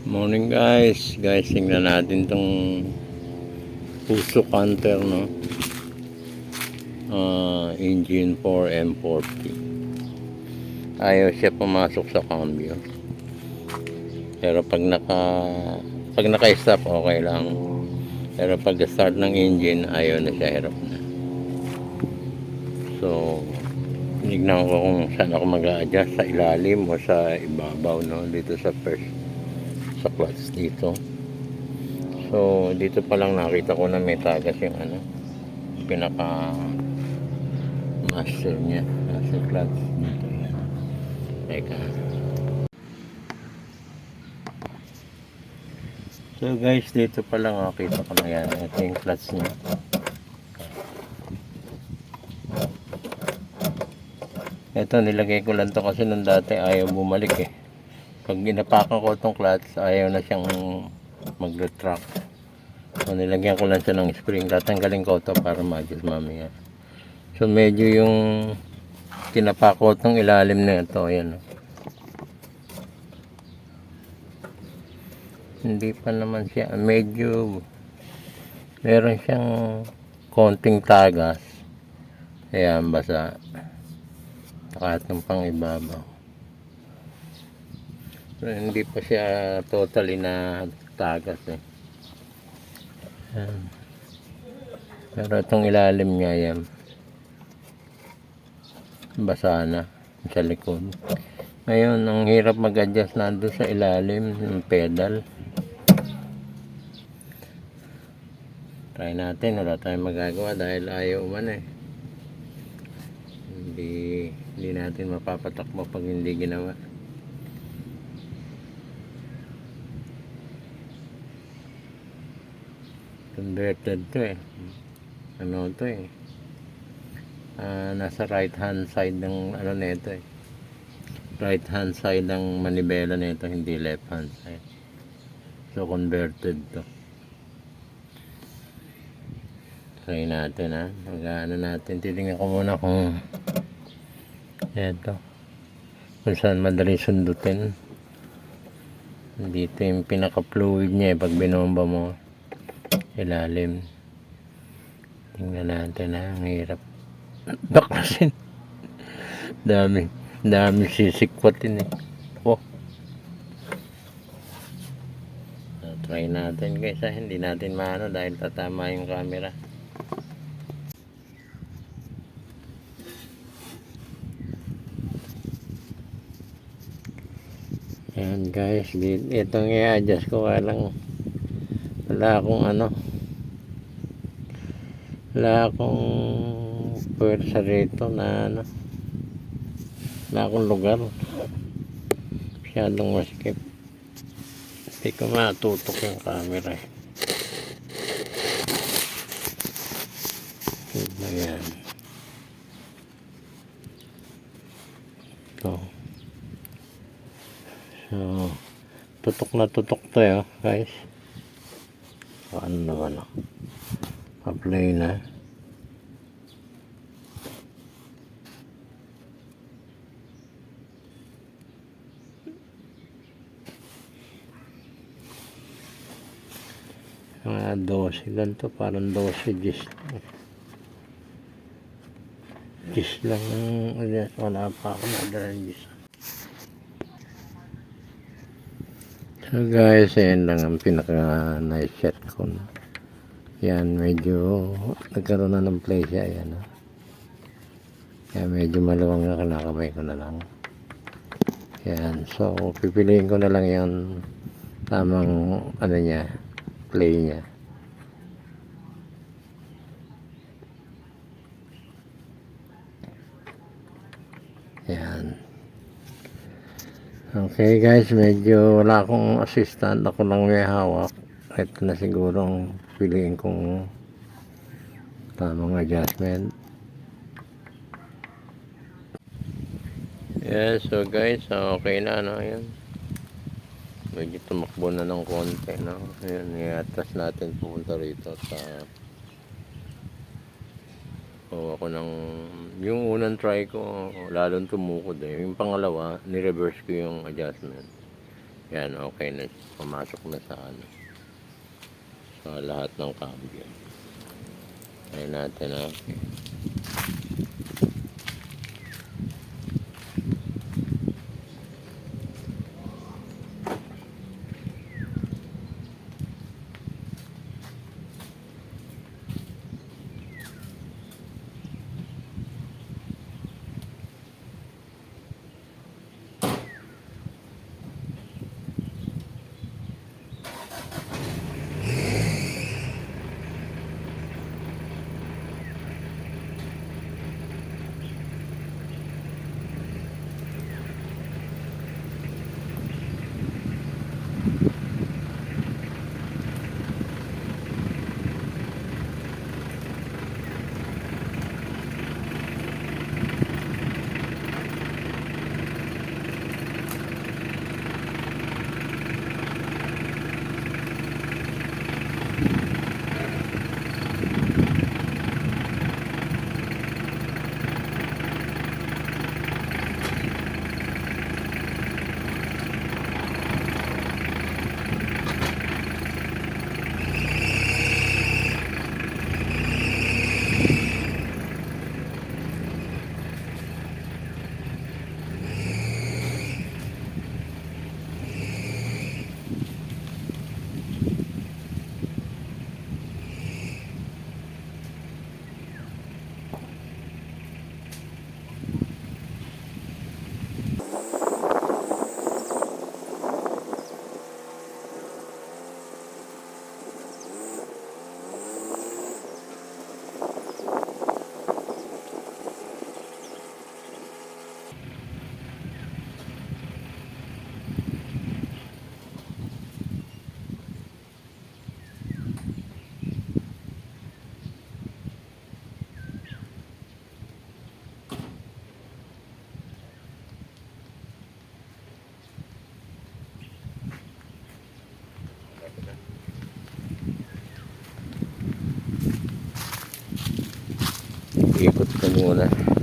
Morning guys, tingnan natin tong Puso Canter, no? Engine 4 M40. Ayaw siya pumasok sa cambio. Pero pag naka-stop okay lang. Pero pag start ng engine, ayaw na siya, hirap na. So, tignan ko kung saan ako mag-a-adjust, sa ilalim o sa ibabaw, no? Dito sa first, sa clutch dito. So, dito pa lang nakita ko na may tagas yung pinaka master niya, master clutch dito yan. Teka. So guys, dito pa lang nakita ko na yan. Ito yung clutch niya. Ito, nilagay ko lang to kasi nung dati ayaw bumalik eh. Pag ginapakan ko itong clutch, ayaw na siyang mag-retract. So nilagyan ko lang siya ng spring. Tatanggalin ko ito para ma-adjust mamaya. So medyo yung tinapakot ng ilalim na ito, ayan. Hindi pa naman siya, medyo meron siyang konting tagas. Ayan, basa. Kahit ng pang ibabaw. So, hindi pa siya totally na tagas eh. Ayan. Pero itong ilalim niya yan, basa na sa likod. Ngayon, ang hirap mag-adjust nandun sa ilalim ng pedal. Try natin, wala tayong magagawa dahil ayaw man eh. Hindi natin mapapatakbo pag hindi ginawa. Converted to eh. Ano to eh. Nasa right hand side ng nito eh. Right hand side ng manibela nito, hindi left hand side. So converted to. Try natin mag-ano natin. Titingnan ko muna kung eto, kung saan madali sundutin. Dito yung pinaka-fluid niya pag binomba mo ilalim. Tingnan natin ang hirap baklasin. dami sisikwatin eh. So, try natin guys hindi natin maano dahil tatama yung camera. Ayan guys, itong i-adjust ko lang wala akong pwersa rito na wala akong lugar, masyadong masikip, hindi ko matutok yung camera eh. Ayan, ito. So, tutok na tutok to guys. So, ano naman pa-play na. Mga 12 lang to, parang 12 gis lang wala pa ako nadalang gis. So guys, ayan lang ang pinaka nice shot ko. Yan, medyo nagkaroon na ng play siya. Ayan, kaya medyo maluwang na kinakamay ko na lang. Yan, so pipiliin ko na lang yung tamang niya, play niya. Yan. Okay guys, medyo wala akong assistant, ako lang may hawak. Ito na sigurong piliin kong tamang adjustment. Yeah, so guys, okay na yan. Medyo tumakbo na ng konti, Ayan, i-atras natin pupunta rito sa ako yung unang try ko lalong tumukod eh. Yung pangalawa, ni-reverse ko yung adjustment. Yan, okay na. Pumasok na sa ano. Sa lahat ng cambio. Ayun natin, okay. Ikot ko muna.